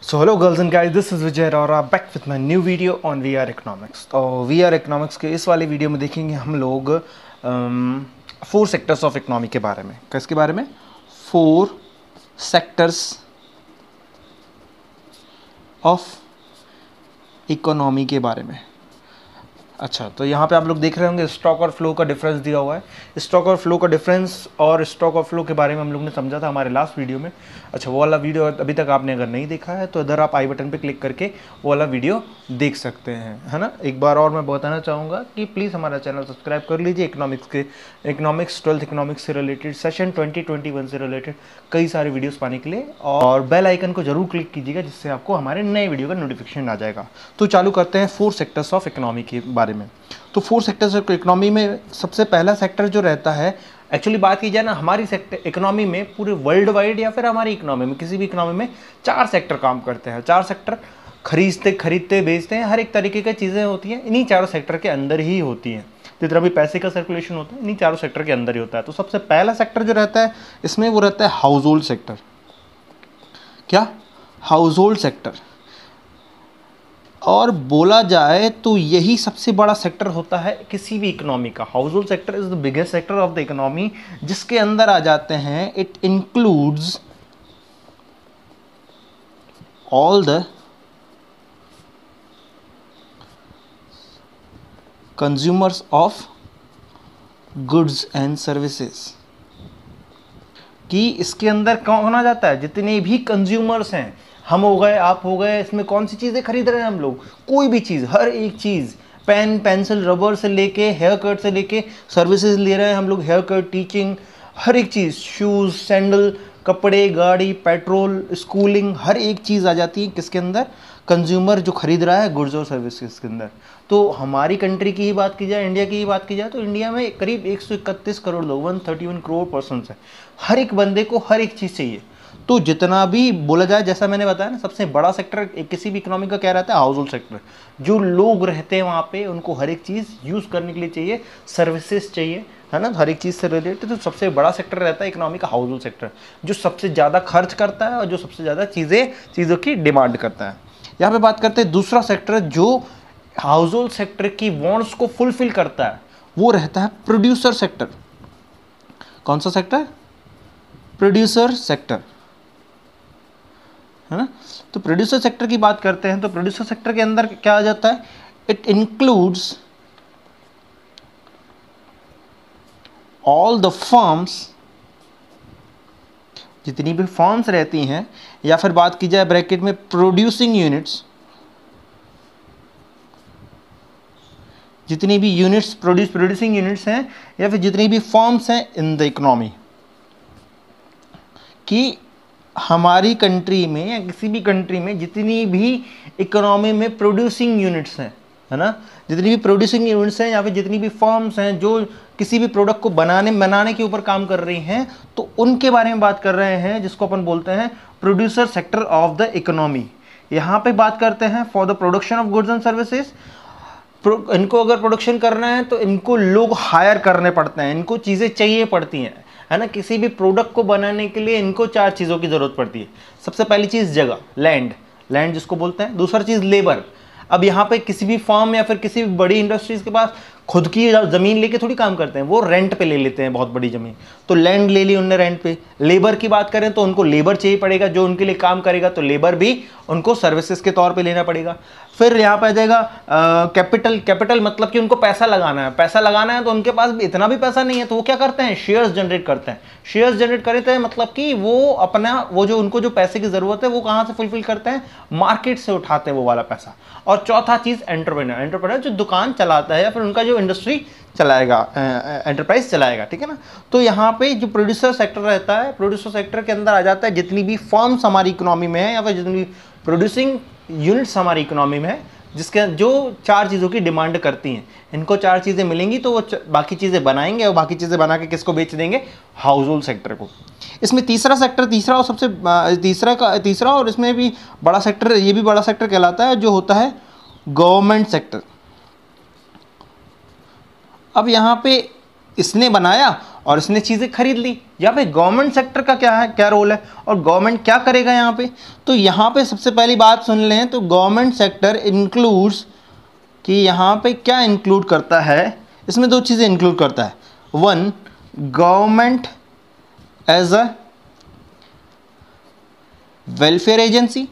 So hello girls and guys, this is Vijay Arora back with my new video on VR Economics। तो VR Economics के इस वाले video में देखेंगे हम लोग 4 सेक्टर्स ऑफ इकोनॉमी के बारे में। किसके बारे में? 4 सेक्टर्स ऑफ इकोनॉमी के बारे में। अच्छा, तो यहाँ पे आप लोग देख रहे होंगे स्टॉक और फ्लो का डिफरेंस दिया हुआ है। स्टॉक और फ्लो का डिफरेंस और स्टॉक और फ्लो के बारे में हम लोग ने समझा था हमारे लास्ट वीडियो में। अच्छा, वो वाला वीडियो अभी तक आपने अगर नहीं देखा है तो इधर आप आई बटन पे क्लिक करके वो वाला वीडियो देख सकते हैं, है ना। एक बार और मैं बताना चाहूँगा कि प्लीज़ हमारा चैनल सब्सक्राइब कर लीजिए। इकोनॉमिक्स 12th इकोनॉमिक्स से रिलेटेड, सेशन 2021 से रिलेटेड कई सारे वीडियोज़ पाने के लिए, और बेल आइकन को जरूर क्लिक कीजिएगा जिससे आपको हमारे नए वीडियो का नोटिफिकेशन आ जाएगा। तो चालू करते हैं 4 सेक्टर्स ऑफ इकोनॉमी के बारे में। तो 4 सेक्टर्स ऑफ इकोनॉमी में सबसे पहला सेक्टर जो रहता है, एक्चुअली बात की जाए ना, हमारी सेक्टर इकोनॉमी में पूरे वर्ल्ड वाइड या फिर हमारी इकोनॉमी में, किसी भी इकोनॉमी में 4 सेक्टर काम करते हैं। 4 सेक्टर खरीदते बेचते हैं, हर एक तरीके की चीज़ें होती हैं इन्हीं 4 सेक्टर के अंदर ही होती हैं। जितना भी पैसे का सर्कुलेशन होता है इन्हीं 4 सेक्टर के अंदर ही होता है। तो सबसे पहला सेक्टर जो रहता है इसमें वो रहता है हाउस होल्ड सेक्टर। क्या? House hold sector. और बोला जाए तो यही सबसे बड़ा सेक्टर होता है किसी भी इकोनॉमी का। House hold sector is the biggest sector of the economy, जिसके अंदर आ जाते हैं it includes all the consumers of goods and services. कि इसके अंदर कौन आ जाता है? जितने भी कंज्यूमर्स हैं, हम हो गए, आप हो गए, इसमें कौन सी चीज़ें खरीद रहे हैं हम लोग? कोई भी चीज़, हर एक चीज़, पेन पेंसिल रबर से लेके हेयर कट से लेके सर्विसेज ले रहे हैं हम लोग, हेयर कट, टीचिंग, हर एक चीज़, शूज़, सैंडल, कपड़े, गाड़ी, पेट्रोल, स्कूलिंग, हर एक चीज़ आ जाती है किसके अंदर? कंज्यूमर जो खरीद रहा है गुड्स और सर्विसेज के अंदर। तो हमारी कंट्री की ही बात की जाए, इंडिया की ही बात की जाए, तो इंडिया में करीब 131 करोड़ लोग, 131 करोड़ पर्सन्स हैं। हर एक बंदे को हर एक चीज़ चाहिए। तो जितना भी बोला जाए, जैसा मैंने बताया ना, सबसे बड़ा सेक्टर किसी भी इकोनॉमी का क्या रहता है? House hold sector. जो लोग रहते हैं वहाँ पे उनको हर एक चीज़ यूज़ करने के लिए चाहिए, सर्विसेज चाहिए, है ना, हर एक चीज़ से रिलेटेड। तो सबसे बड़ा सेक्टर रहता है इकोनॉमी का हाउस होल्ड सेक्टर, जो सबसे ज़्यादा खर्च करता है और जो सबसे ज़्यादा चीज़ों की डिमांड करता है। यहाँ पे बात करते हैं दूसरा सेक्टर जो हाउस होल्ड सेक्टर की वांट्स को फुलफिल करता है, वो रहता है प्रोड्यूसर सेक्टर। कौन सा सेक्टर? प्रोड्यूसर सेक्टर, है ना। तो प्रोड्यूसर सेक्टर की बात करते हैं तो प्रोड्यूसर सेक्टर के अंदर क्या आ जाता है? It includes all the firms, जितनी भी फर्म्स रहती हैं, या फिर बात की जाए ब्रैकेट में प्रोड्यूसिंग यूनिट्स, जितनी भी यूनिट्स प्रोड्यूसिंग यूनिट्स हैं, या फिर जितनी भी फर्म्स हैं इन द इकोनॉमी, कि हमारी कंट्री में या किसी भी कंट्री में जितनी भी इकोनॉमी में प्रोड्यूसिंग यूनिट्स हैं, है ना, जितनी भी प्रोड्यूसिंग यूनिट्स हैं या फिर जितनी भी फर्म्स हैं जो किसी भी प्रोडक्ट को बनाने के ऊपर काम कर रही हैं, तो उनके बारे में बात कर रहे हैं, जिसको अपन बोलते हैं producer sector of the economy. यहाँ पे बात करते हैं for the production of goods and services. इनको अगर प्रोडक्शन करना है तो इनको लोग हायर करने पड़ते हैं, इनको चीज़ें चाहिए पड़ती हैं, है ना। किसी भी प्रोडक्ट को बनाने के लिए इनको 4 चीज़ों की ज़रूरत पड़ती है। सबसे पहली चीज़ जगह, लैंड जिसको बोलते हैं। दूसरा चीज़ लेबर। अब यहाँ पे किसी भी फर्म या फिर किसी भी बड़ी इंडस्ट्रीज़ के पास खुद की ज़मीन लेके थोड़ी काम करते हैं, वो रेंट पे ले लेते हैं बहुत बड़ी ज़मीन। तो लैंड ले ली उनने रेंट पे। लेबर की बात करें तो उनको लेबर चाहिए पड़ेगा जो उनके लिए काम करेगा, तो लेबर भी उनको सर्विसेज के तौर पे लेना पड़ेगा। फिर यहाँ पे आ जाएगा कैपिटल मतलब कि उनको पैसा लगाना है, तो उनके पास इतना भी पैसा नहीं है, तो वो क्या करते हैं? शेयर्स जनरेट करते हैं। शेयर्स जनरेट करते हैं मतलब कि वो जो उनको जो पैसे की ज़रूरत है वो कहाँ से फुलफिल करते हैं? मार्केट से उठाते हैं वो वाला पैसा। और चौथा चीज़ एंटरप्रेन्योर जो दुकान चलाता है या फिर उनका जो इंडस्ट्री चलाएगा, एंटरप्राइज चलाएगा, ठीक है ना। तो यहाँ पे जो प्रोड्यूसर सेक्टर रहता है, प्रोड्यूसर सेक्टर के अंदर आ जाता है जितनी भी फर्म्स हमारी इकोनॉमी में है या फिर जितनी भी प्रोड्यूसिंग यूनिट्स हमारी इकोनॉमी में है, जिसके जो 4 चीज़ों की डिमांड करती हैं। इनको 4 चीज़ें मिलेंगी तो वो बाकी चीज़ें बनाएंगे, और बाकी चीज़ें बना के किसको बेच देंगे? हाउस होल्ड सेक्टर को। इसमें तीसरा सेक्टर, तीसरा और सबसे तीसरा और इसमें भी बड़ा सेक्टर, ये भी बड़ा सेक्टर कहलाता है, जो होता है गवर्नमेंट सेक्टर। अब यहाँ पे इसने बनाया और इसने चीज़ें खरीद ली। यहाँ पे गवर्नमेंट सेक्टर का क्या है, क्या रोल है और गवर्नमेंट क्या करेगा यहाँ पे। तो यहाँ पे सबसे पहली बात सुन लें तो गवर्नमेंट सेक्टर इंक्लूड्स, कि यहाँ पे क्या इंक्लूड करता है, इसमें दो चीज़ें इंक्लूड करता है। One, government as a welfare agency,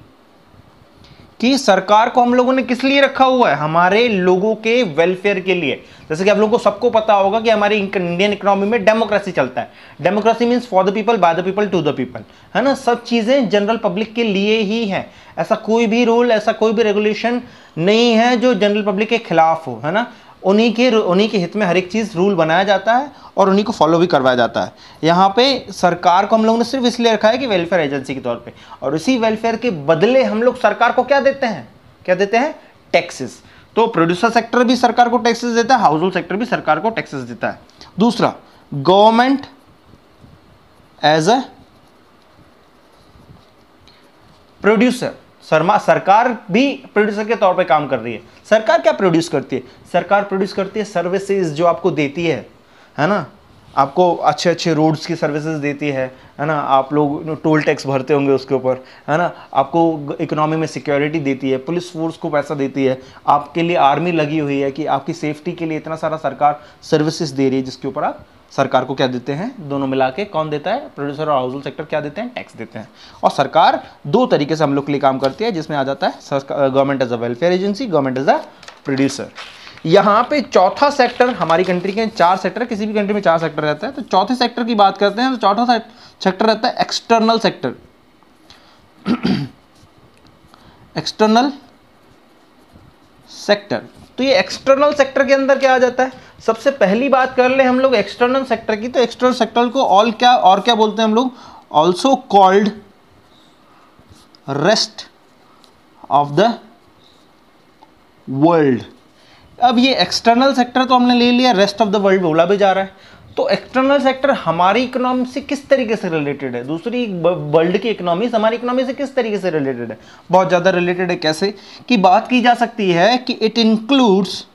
कि सरकार को हम लोगों ने किस लिए रखा हुआ है, हमारे लोगों के वेलफेयर के लिए। जैसे कि आप लोगों को सबको पता होगा कि हमारी इंडियन इकोनॉमी में डेमोक्रेसी चलता है। Democracy means for the people, by the people, to the people, है ना। सब चीजें जनरल पब्लिक के लिए ही है। ऐसा कोई भी रूल, ऐसा कोई भी रेगुलेशन नहीं है जो जनरल पब्लिक के खिलाफ हो, है ना। उन्हीं के हित में हर एक चीज़ रूल बनाया जाता है और उन्हीं को फॉलो भी करवाया जाता है। यहाँ पे सरकार को हम लोगों ने सिर्फ इसलिए रखा है कि वेलफेयर एजेंसी के तौर पे, और इसी वेलफेयर के बदले हम लोग सरकार को क्या देते हैं, क्या देते हैं, टैक्सेस। तो प्रोड्यूसर सेक्टर भी सरकार को टैक्सेस देता है, हाउस होल्ड सेक्टर भी सरकार को टैक्सेस देता है। दूसरा, गवर्नमेंट एज अ प्रोड्यूसर, सरकार भी प्रोड्यूसर के तौर पे काम कर रही है। सरकार क्या प्रोड्यूस करती है, सरकार प्रोड्यूस करती है सर्विसेज जो आपको देती है ना। आपको अच्छे अच्छे रोड्स की सर्विसेज देती है ना। आप लोग टोल टैक्स भरते होंगे उसके ऊपर, है ना। आपको इकोनॉमी में सिक्योरिटी देती है, पुलिस फोर्स को पैसा देती है, आपके लिए आर्मी लगी हुई है कि आपकी सेफ्टी के लिए इतना सारा सरकार सर्विसेज दे रही है, जिसके ऊपर आप सरकार को क्या देते हैं, दोनों मिला के कौन देता है, प्रोड्यूसर और हाउस होल्ड सेक्टर क्या देते हैं, टैक्स देते हैं। और सरकार दो तरीके से हम लोग के लिए काम करती है, जिसमें आ जाता है government as a welfare agency, government as a producer. यहाँ पे चौथा सेक्टर, हमारी कंट्री के 4 सेक्टर, किसी भी कंट्री में 4 सेक्टर रहता है, तो चौथे सेक्टर की बात करते हैं तो चौथा सेक्टर रहता है एक्सटर्नल सेक्टर। एक्सटर्नल सेक्टर, तो ये एक्सटर्नल सेक्टर के अंदर क्या आ जाता है, सबसे पहली बात कर ले हम लोग एक्सटर्नल सेक्टर की, तो एक्सटर्नल सेक्टर को और क्या बोलते हैं हम लोग, also called rest of the world. अब ये एक्सटर्नल सेक्टर तो हमने ले लिया, रेस्ट ऑफ द वर्ल्ड बोला भी जा रहा है। तो एक्सटर्नल सेक्टर हमारी इकोनॉमी से किस तरीके से रिलेटेड है, दूसरी वर्ल्ड की इकोनॉमी हमारी इकोनॉमी से किस तरीके से रिलेटेड है, बहुत ज़्यादा रिलेटेड है। कैसे कि बात की जा सकती है कि it includes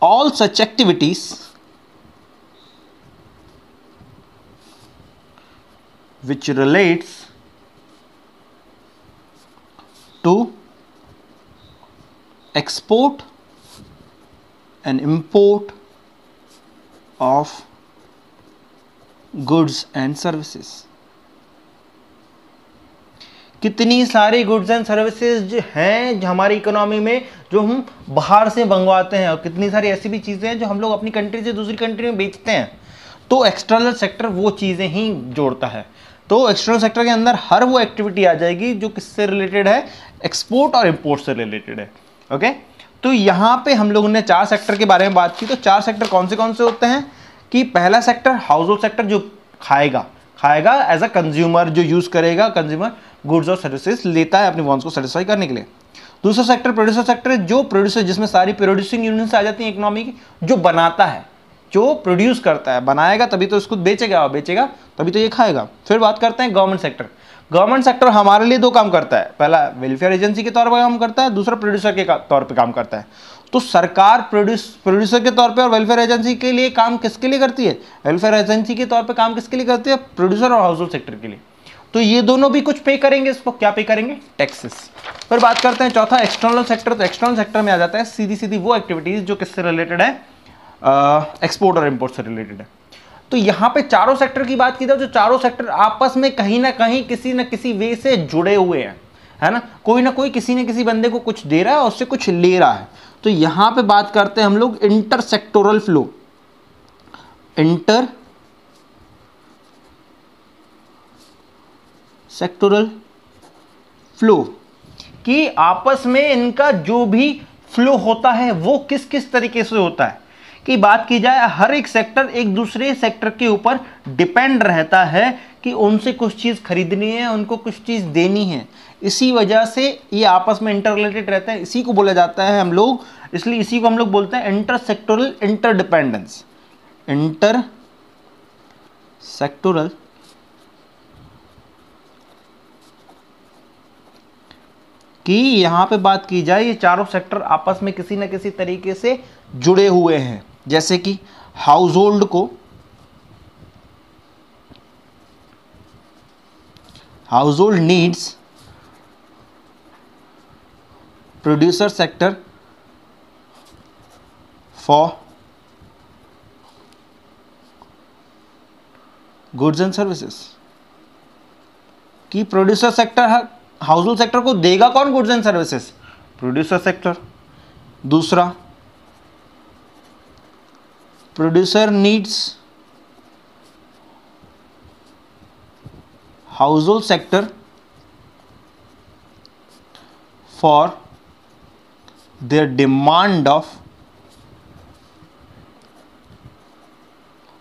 all such activities which relates to export and import of goods and services। कितनी सारी गुड्स एंड सर्विसेज हैं हमारी इकोनॉमी में जो हम बाहर से मंगवाते हैं, और कितनी सारी ऐसी भी चीज़ें हैं जो हम लोग अपनी कंट्री से दूसरी कंट्री में बेचते हैं। तो एक्सटर्नल सेक्टर वो चीज़ें ही जोड़ता है। तो एक्सटर्नल सेक्टर के अंदर हर वो एक्टिविटी आ जाएगी जो किससे रिलेटेड है, एक्सपोर्ट और इम्पोर्ट से रिलेटेड है। ओके, तो यहाँ पे हम लोगों ने 4 सेक्टर के बारे में बात की। तो 4 सेक्टर कौन से होते हैं कि पहला सेक्टर हाउस होल्ड सेक्टर, जो खाएगा एज अ कंज्यूमर, जो यूज़ करेगा, कंज्यूमर गुड्स और सर्विसेज लेता है अपने वांट्स को सेटिस्फाई करने के लिए। दूसरा सेक्टर प्रोड्यूसर सेक्टर है, जो प्रोड्यूसर, जिसमें सारी प्रोड्यूसिंग यूनिट्स आ जाती हैं इकोनॉमी की, जो बनाता है, जो प्रोड्यूस करता है, बनाएगा तभी तो इसको बेचेगा, और बेचेगा तभी तो ये खाएगा। फिर बात करते हैं गवर्नमेंट सेक्टर। गवर्नमेंट सेक्टर हमारे लिए 2 काम करता है, पहला वेलफेयर एजेंसी के तौर पर काम करता है, दूसरा प्रोड्यूसर के तौर पर काम करता है। तो सरकार प्रोड्यूसर के तौर पे और वेलफेयर एजेंसी के लिए काम किसके लिए करती है, वेलफेयर एजेंसी के तौर पे काम किसके लिए करती है, प्रोड्यूसर और हाउस होल्ड सेक्टर के लिए। तो ये दोनों भी कुछ पे करेंगे, इसको क्या पे करेंगे, टैक्सेस। फिर बात करते हैं चौथा एक्सटर्नल सेक्टर। तो एक्सटर्नल सेक्टर में आ जाता है सीधी वो एक्टिविटीज जो किससे रिलेटेड है, एक्सपोर्ट और इम्पोर्ट से रिलेटेड है। तो यहाँ पे चारों सेक्टर की बात की जाए, जो चारों सेक्टर आपस में कहीं ना कहीं किसी न किसी वे से जुड़े हुए हैं, है ना। कोई ना कोई किसी न किसी बंदे को कुछ दे रहा है और उससे कुछ ले रहा है। तो यहां पे बात करते हैं हम लोग inter sectoral flow, inter sectoral flow, कि आपस में इनका जो भी फ्लो होता है वो किस किस तरीके से होता है। कि बात की जाए, हर एक सेक्टर एक दूसरे सेक्टर के ऊपर डिपेंड रहता है कि उनसे कुछ चीज़ खरीदनी है, उनको कुछ चीज़ देनी है। इसी वजह से ये आपस में इंटर रिलेटेड रहते हैं। इसी को बोला जाता है हम लोग, इसलिए इसी को हम लोग बोलते हैं इंटर सेक्टोरल इंटरडिपेंडेंस। इंटर कि यहाँ पे बात की जाए ये चारों सेक्टर आपस में किसी न किसी तरीके से जुड़े हुए हैं। जैसे कि हाउस होल्ड को, household needs producer sector for goods and services, कि producer sector household sector को देगा कौन? Goods and services, producer sector. दूसरा, producer needs household sector for their demand of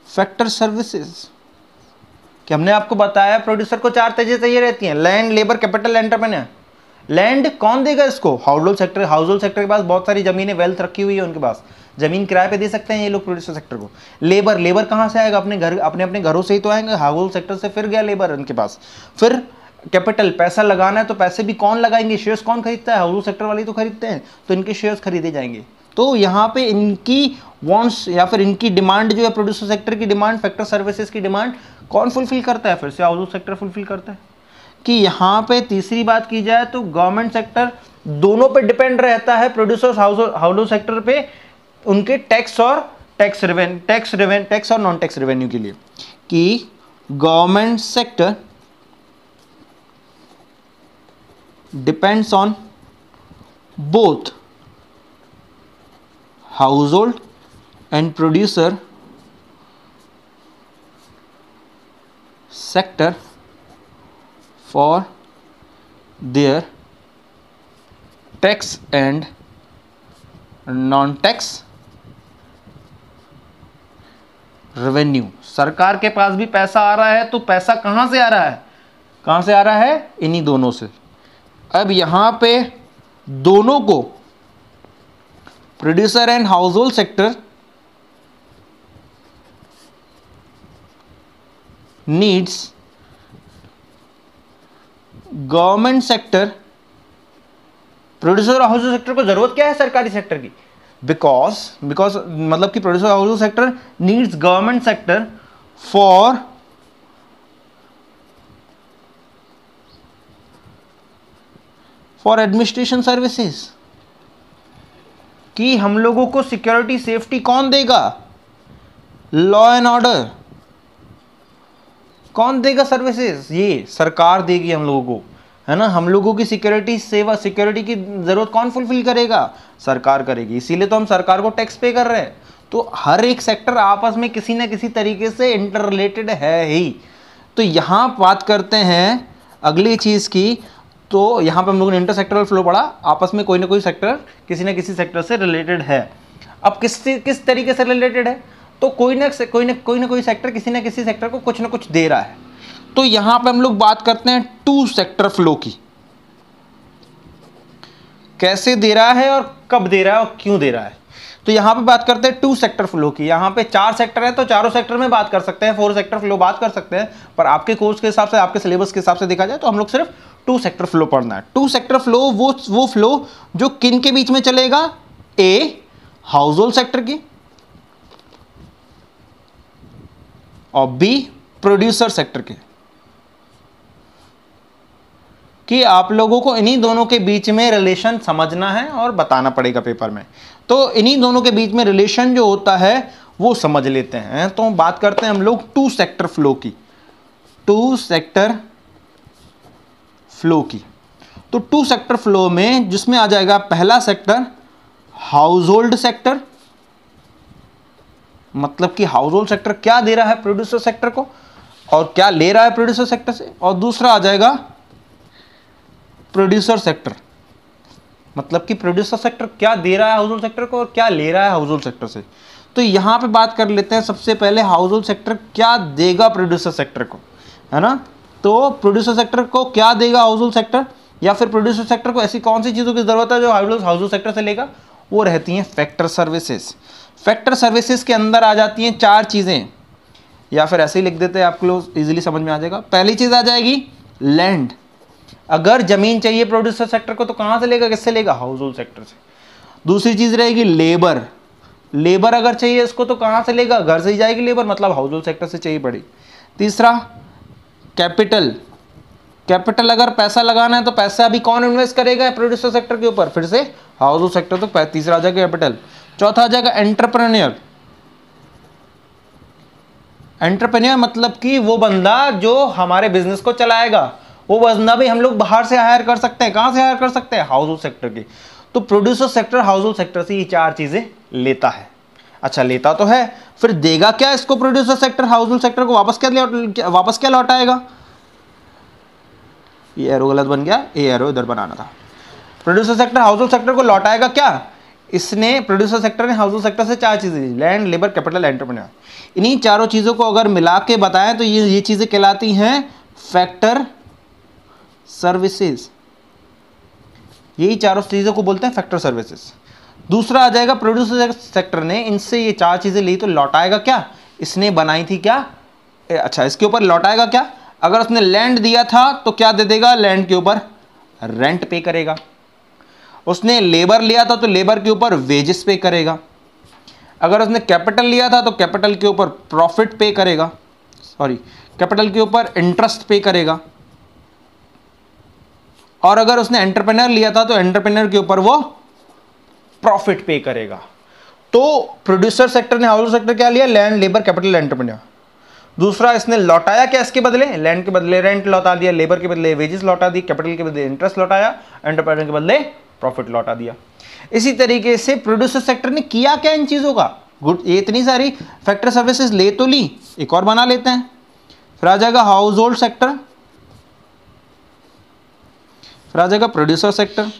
factor services, कि हमने आपको बताया प्रोड्यूसर को चार चीजें चाहिए रहती हैं, land, labour, capital, entrepreneur. Land कौन देगा इसको? House hold sector. Household sector के पास बहुत सारी जमीनें, वेल्थ रखी हुई है उनके पास, जमीन किराए पे दे सकते हैं ये लोग प्रोड्यूसर सेक्टर को। लेबर, लेबर कहाँ से आएगा? अपने घर, अपने घरों से ही तो आएंगे, हाउस होल्ड सेक्टर से फिर गया लेबर उनके पास। फिर कैपिटल, पैसा लगाना है तो पैसे भी कौन लगाएंगे? शेयर्स कौन खरीदता है? हाउस होल्ड सेक्टर वाले तो खरीदते हैं, तो इनके शेयर्स खरीदे जाएंगे। तो यहाँ पे इनकी वांट्स या फिर इनकी डिमांड जो है, प्रोड्यूसर सेक्टर की डिमांड, फैक्टर सर्विसेज की डिमांड कौन फुलफिल करता है? फिर से हाउस होल्ड सेक्टर फुलफिल करता है। कि यहाँ पे तीसरी बात की जाए तो गवर्नमेंट सेक्टर दोनों पे डिपेंड रहता है, प्रोड्यूसर हाउस होल्ड सेक्टर पे, उनके टैक्स और टैक्स और नॉन टैक्स रेवेन्यू के लिए। कि government sector depends on both household and producer sector for there tax and non tax revenue. सरकार के पास भी पैसा आ रहा है, तो पैसा कहाँ से आ रहा है? कहाँ से आ रहा है? इन्हीं दोनों से। अब यहाँ पे दोनों को, producer and house hold sector needs government sector, producer और हाउस होल्ड सेक्टर को जरूरत क्या है सरकारी सेक्टर की? बिकॉज मतलब कि producer house hold sector needs government sector for administration services. कि हम लोगों को सिक्योरिटी सेफ्टी कौन देगा? लॉ एंड ऑर्डर कौन देगा? सर्विसेज ये सरकार देगी हम लोगों को, है ना। हम लोगों की सिक्योरिटी सेवा, सिक्योरिटी की जरूरत कौन फुलफिल करेगा? सरकार करेगी। इसीलिए तो हम सरकार को टैक्स पे कर रहे हैं। तो हर एक सेक्टर आपस में किसी ना किसी तरीके से इंटर रिलेटेड है ही। तो यहाँ बात करते हैं अगली चीज़ की, तो यहाँ पे हम लोगों ने इंटरसेक्टरल फ्लो पढ़ा, आपस में कोई ना कोई सेक्टर किसी ना किसी सेक्टर से रिलेटेड है। अब किस तरीके से रिलेटेड है? तो कोई ना कोई सेक्टर किसी ना किसी सेक्टर को कुछ ना कुछ दे रहा है। तो यहाँ पे हम लोग बात करते हैं टू सेक्टर फ्लो की। कैसे दे रहा है और कब दे रहा है और क्यों दे रहा है? तो यहाँ पे बात करते हैं टू सेक्टर फ्लो की। यहाँ पे चार सेक्टर है तो चारों सेक्टर में बात कर सकते हैं, 4 सेक्टर फ्लो बात कर सकते हैं, पर आपके कोर्स के हिसाब से, आपके सिलेबस के हिसाब से देखा जाए तो हम लोग सिर्फ टू सेक्टर फ्लो पढ़ना है। टू सेक्टर फ्लो वो फ्लो जो किन के बीच में चलेगा? ए, हाउस होल्ड सेक्टर की, और बी, प्रोड्यूसर सेक्टर के। कि आप लोगों को इन्हीं दोनों के बीच में रिलेशन समझना है और बताना पड़ेगा पेपर में। तो इन्हीं दोनों के बीच में रिलेशन जो होता है वो समझ लेते हैं। तो बात करते हैं हम लोग टू सेक्टर फ्लो की। टू सेक्टर फ्लो की, तो टू सेक्टर फ्लो में जिसमें आ जाएगा पहला सेक्टर हाउस होल्ड सेक्टर, मतलब कि हाउस होल्ड सेक्टर क्या दे रहा है प्रोड्यूसर सेक्टर को और क्या ले रहा है प्रोड्यूसर सेक्टर से। और दूसरा आ जाएगा प्रोड्यूसर सेक्टर, मतलब कि प्रोड्यूसर सेक्टर क्या दे रहा है हाउस होल्ड सेक्टर को और क्या ले रहा है हाउस होल्ड सेक्टर से। तो यहां पे बात कर लेते हैं सबसे पहले हाउस होल्ड सेक्टर क्या देगा प्रोड्यूसर सेक्टर को, है ना। तो प्रोड्यूसर सेक्टर को क्या देगा हाउस होल्ड सेक्टर, या फिर प्रोड्यूसर सेक्टर को ऐसी कौन सी चीज़ों की जरूरत है जो हाउस होल्ड सेक्टर से लेगा? वो रहती हैं फैक्टर सर्विसेज। फैक्टर सर्विसेज के अंदर आ जाती हैं 4 चीज़ें, या फिर ऐसे ही लिख देते हैं, आपको लोग इजीली समझ में आ जाएगा। पहली चीज़ आ जाएगी लैंड, अगर जमीन चाहिए प्रोड्यूसर सेक्टर को तो कहां से लेगा, किससे लेगा, हाउस होल्ड सेक्टर से। दूसरी चीज रहेगी लेबर, लेबर अगर चाहिए इसको तो कहां से लेगा, घर से ही जाएगी लेबर, मतलब हाउस होल्ड सेक्टर से चाहिए पड़ी। तीसरा कैपिटल, कैपिटल अगर पैसा लगाना है तो पैसा अभी कौन इन्वेस्ट करेगा, प्रोड्यूसर सेक्टर के ऊपर, फिर से हाउस होल्ड सेक्टर, तो तीसरा आ जाएगा कैपिटल। चौथा आ जाएगा एंटरप्रेन्योर, एंटरप्रेन्योर मतलब कि वो बंदा जो हमारे बिजनेस को चलाएगा, वो बंदा भी हम लोग बाहर से हायर कर सकते हैं, कहां से हायर कर सकते हैं, हाउस होल्ड सेक्टर के। तो producer sector household sector से ये चार चीजें लेता है। अच्छा लेता तो है, फिर देगा क्या इसको producer sector household sector को, वापस क्या लौटाएगा, ये एरो गलत बन गया, ये एरो इधर बनाना था। Producer sector household sector को लौटाएगा क्या, इसने प्रोड्यूसर सेक्टर ने हाउस होल्ड सेक्टर से चार चीजें ली, लैंड, लेबर, कैपिटल, एंटरप्रेन्योर। इन्हीं चारों चीजों को अगर मिला के बताएं तो ये चीजें कहलाती हैं फैक्टर सर्विसेज, यही चारों चीजों को बोलते हैं फैक्टर सर्विसेज। दूसरा आ जाएगा प्रोड्यूसर सेक्टर ने इनसे ये चार चीजें ली तो लौटाएगा क्या, इसने बनाई थी क्या, अच्छा इसके ऊपर लौटाएगा क्या, अगर उसने लैंड दिया था तो क्या दे देगा, लैंड के ऊपर रेंट पे करेगा। उसने लेबर लिया था तो लेबर के ऊपर वेजेस पे करेगा। अगर उसने कैपिटल लिया था तो कैपिटल के ऊपर प्रॉफिट पे करेगा, सॉरी कैपिटल के ऊपर इंटरेस्ट पे करेगा। और अगर उसने एंटरप्रेन्योर लिया था तो एंटरप्रेन्योर के ऊपर वो प्रॉफिट पे करेगा। तो प्रोड्यूसर सेक्टर ने हाउस होल्ड सेक्टर क्या लिया, लैंड, लेबर, कैपिटल, एंटरप्रेन्योर। दूसरा इसने लौटाया क्या इसके बदले, लैंड के बदले रेंट लौटा दिया, लेबर के बदले वेजेस लौटा दी, कैपिटल के बदले इंटरेस्ट लौटाया, एंटरप्रेन्योर के बदले प्रॉफिट लौटा दिया। इसी तरीके से प्रोड्यूसर सेक्टर ने किया क्या इन चीजों का, गुड, ये इतनी सारी फैक्टर सर्विसेज ले तो ली, एक और बना लेते हैं। फिर आ जाएगा हाउस होल्ड सेक्टर, फिर आ जाएगा प्रोड्यूसर सेक्टर,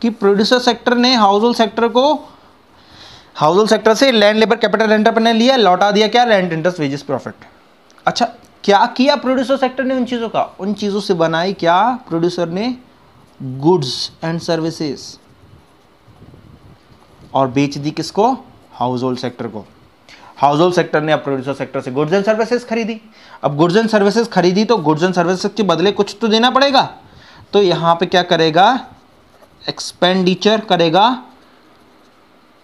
कि प्रोड्यूसर सेक्टर ने हाउस होल्ड सेक्टर को, हाउस होल्ड सेक्टर से लैंड, लेबर, कैपिटल, एंटरप्रेन्योर लिया, लौटा दिया क्या, रेंट, इंटरेस्ट, वेजेस, प्रॉफिट। अच्छा क्या किया प्रोड्यूसर सेक्टर ने उन चीजों का, उन चीजों से बनाई क्या प्रोड्यूसर ने, गुड्स एंड सर्विसेज, और बेच दी किसको, हाउस होल्ड सेक्टर को। हाउस होल्ड सेक्टर ने अब प्रोड्यूसर सेक्टर से गुड्स एंड सर्विसेज खरीदी। अब गुड्स एंड सर्विसेज खरीदी तो गुड्स एंड सर्विसेज के बदले कुछ तो देना पड़ेगा, तो यहां पे क्या करेगा, एक्सपेंडिचर करेगा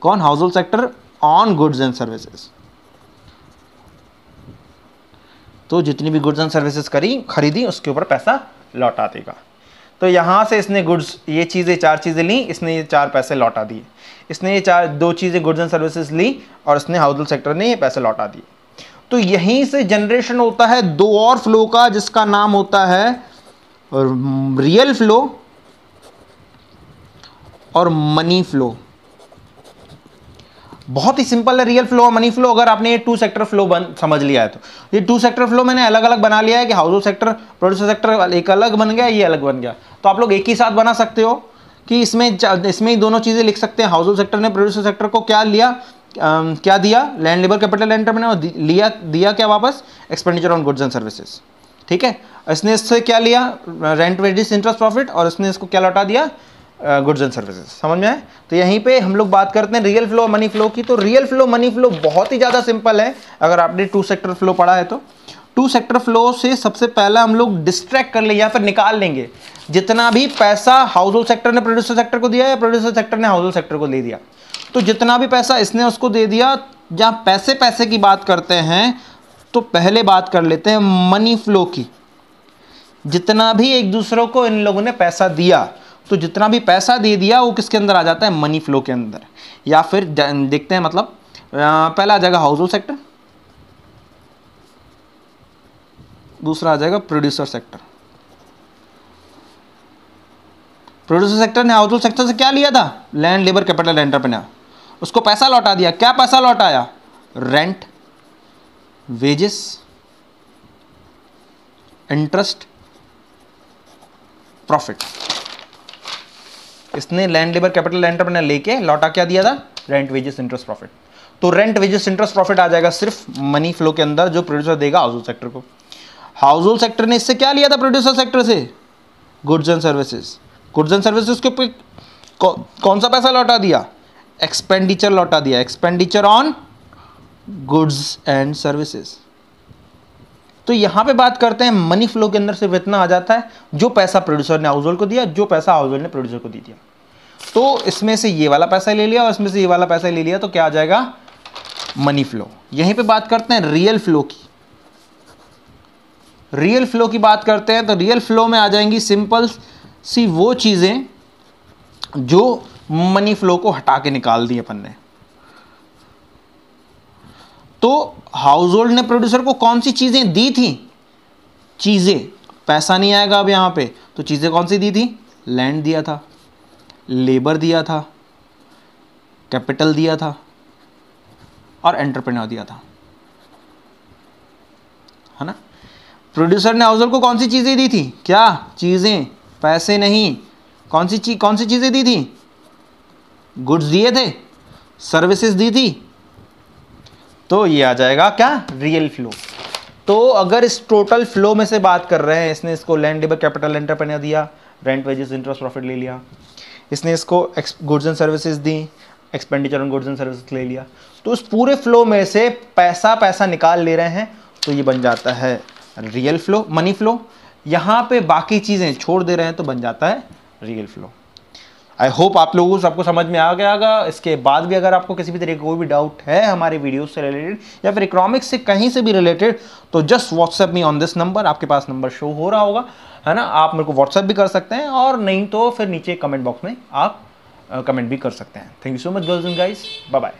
कौन, house hold sector on goods and services. तो जितनी भी गुड्स एंड सर्विसेज खरीदी उसके ऊपर पैसा लौटा देगा। तो यहां से इसने गुड्स, ये चीजें चार चीजें ली, इसने ये चार पैसे लौटा दिए। इसने ये चार दो चीजें गुड्स एंड सर्विसेज ली और इसने हाउस होल्ड सेक्टर ने ये पैसे लौटा दिए। तो यहीं से जनरेशन होता है दो और फ्लो का, जिसका नाम होता है रियल फ्लो और मनी फ्लो। बहुत ही सिंपल है रियल फ्लो और मनी फ्लो। अगर आपने ये टू सेक्टर फ्लो समझ लिया है तो ये टू सेक्टर फ्लो मैंने अलग अलग बना लिया है कि household sector, producer sector एक अलग बन गया, ये अलग बन गया। तो आप लोग एक ही साथ बना सकते हो कि इसमें ही दोनों चीजें लिख सकते हैं। हाउस होल्ड सेक्टर ने प्रोड्यूसर सेक्टर को क्या लिया, क्या दिया, लैंड, लेबर, कैपिटल, एंटरप्रेन्योर, दिया क्या वापस, expenditure on goods and services. ठीक है, इसने इससे क्या लिया, रेंट, वेजेस, इंटरेस्ट, प्रॉफिट, और इसने इसको क्या लौटा दिया, गुड्स एंड सर्विसेज। समझ में आए? तो यहीं पे हम लोग बात करते हैं रियल फ्लो मनी फ्लो की। तो रियल फ्लो मनी फ्लो बहुत ही ज़्यादा सिंपल है अगर आपने टू सेक्टर फ्लो पढ़ा है तो। टू सेक्टर फ्लो से सबसे पहला हम लोग डिस्ट्रैक्ट कर लेंगे या फिर निकाल लेंगे जितना भी पैसा हाउस होल्ड सेक्टर ने प्रोड्यूसर सेक्टर को दिया या प्रोड्यूसर सेक्टर ने हाउस होल्ड सेक्टर को दे दिया। तो जितना भी पैसा इसने उसको दे दिया, जहाँ पैसे की बात करते हैं तो पहले बात कर लेते हैं मनी फ्लो की। जितना भी एक दूसरों को इन लोगों ने पैसा दिया, तो जितना भी पैसा दे दिया वो किसके अंदर आ जाता है, मनी फ्लो के अंदर। या फिर देखते हैं, मतलब पहला आ जाएगा हाउस होल्ड सेक्टर, दूसरा आ जाएगा प्रोड्यूसर सेक्टर। प्रोड्यूसर सेक्टर ने हाउस होल्ड सेक्टर से क्या लिया था, लैंड, लेबर, कैपिटल, एंटरप्रेन्योर, उसको पैसा लौटा दिया। क्या पैसा लौटाया, रेंट, वेजेस, इंटरेस्ट, प्रॉफिट। इसने लैंड, लेबर, कैपिटल, एंटरप्रेन्योर लेके लौटा क्या दिया था, रेंट, वेजेस, इंटरेस्ट, प्रॉफिट। तो रेंट, वेजेस, इंटरेस्ट, प्रॉफिट आ जाएगा सिर्फ मनी फ्लो के अंदर जो प्रोड्यूसर देगा हाउस होल्ड सेक्टर को। हाउस होल्ड सेक्टर ने इससे क्या लिया था प्रोड्यूसर सेक्टर से, goods and services. Goods and services के ऊपर कौन सा पैसा लौटा दिया, एक्सपेंडिचर लौटा दिया, expenditure on goods and services. तो यहाँ पे बात करते हैं मनी फ्लो के अंदर सिर्फ इतना आ जाता है, जो पैसा प्रोड्यूसर ने हाउस होल्ड को दिया, जो पैसा हाउस होल्ड ने प्रोड्यूसर को दे दिया। तो इसमें से ये वाला पैसा ले लिया और इसमें से ये वाला पैसा ले लिया, तो क्या आ जाएगा, मनी फ्लो। यहीं पे बात करते हैं रियल फ्लो की। रियल फ्लो की बात करते हैं तो रियल फ्लो में आ जाएंगी सिंपल सी वो चीजें जो मनी फ्लो को हटा के निकाल दी अपन ने। तो हाउस होल्ड ने प्रोड्यूसर को कौन सी चीजें दी थी, चीजें, पैसा नहीं आएगा अब यहां पे, तो चीजें कौन सी दी थी, लैंड दिया था, लेबर दिया था, कैपिटल दिया था और एंटरप्रेन्योर दिया था, है ना। प्रोड्यूसर ने हाउस होल्ड को कौन सी चीजें दी थी, क्या चीजें, पैसे नहीं, कौन सी चीजें दी थी, गुड्स दिए थे, सर्विसेज दी थी। तो ये आ जाएगा क्या, रियल फ्लो। तो अगर इस टोटल फ्लो में से बात कर रहे हैं, इसने इसको लैंड, लेबर, कैपिटल, एंटरप्रेन्योर दिया, रेंट, वेजेस, इंटरेस्ट, प्रॉफिट ले लिया, इसने इसको goods and services the, expenditure on goods and services ले लिया, तो उस पूरे फ्लो में से पैसा निकाल ले रहे हैं, तो ये बन जाता है रियल फ्लो, मनी फ्लो। यहाँ पे बाकी चीज़ें छोड़ दे रहे हैं तो बन जाता है रियल फ्लो। आई होप आप लोगों को सबको समझ में आ गया होगा। इसके बाद भी अगर आपको किसी भी तरह का कोई भी डाउट है हमारे वीडियो से रिलेटेड या फिर इकोनॉमिक्स से कहीं से भी रिलेटेड, तो just WhatsApp me on this number. आपके पास नंबर शो हो रहा होगा, है ना। आप मेरे को व्हाट्सएप भी कर सकते हैं और नहीं तो फिर नीचे कमेंट बॉक्स में आप कमेंट भी कर सकते हैं। Thank you so much girls and guys, bye bye.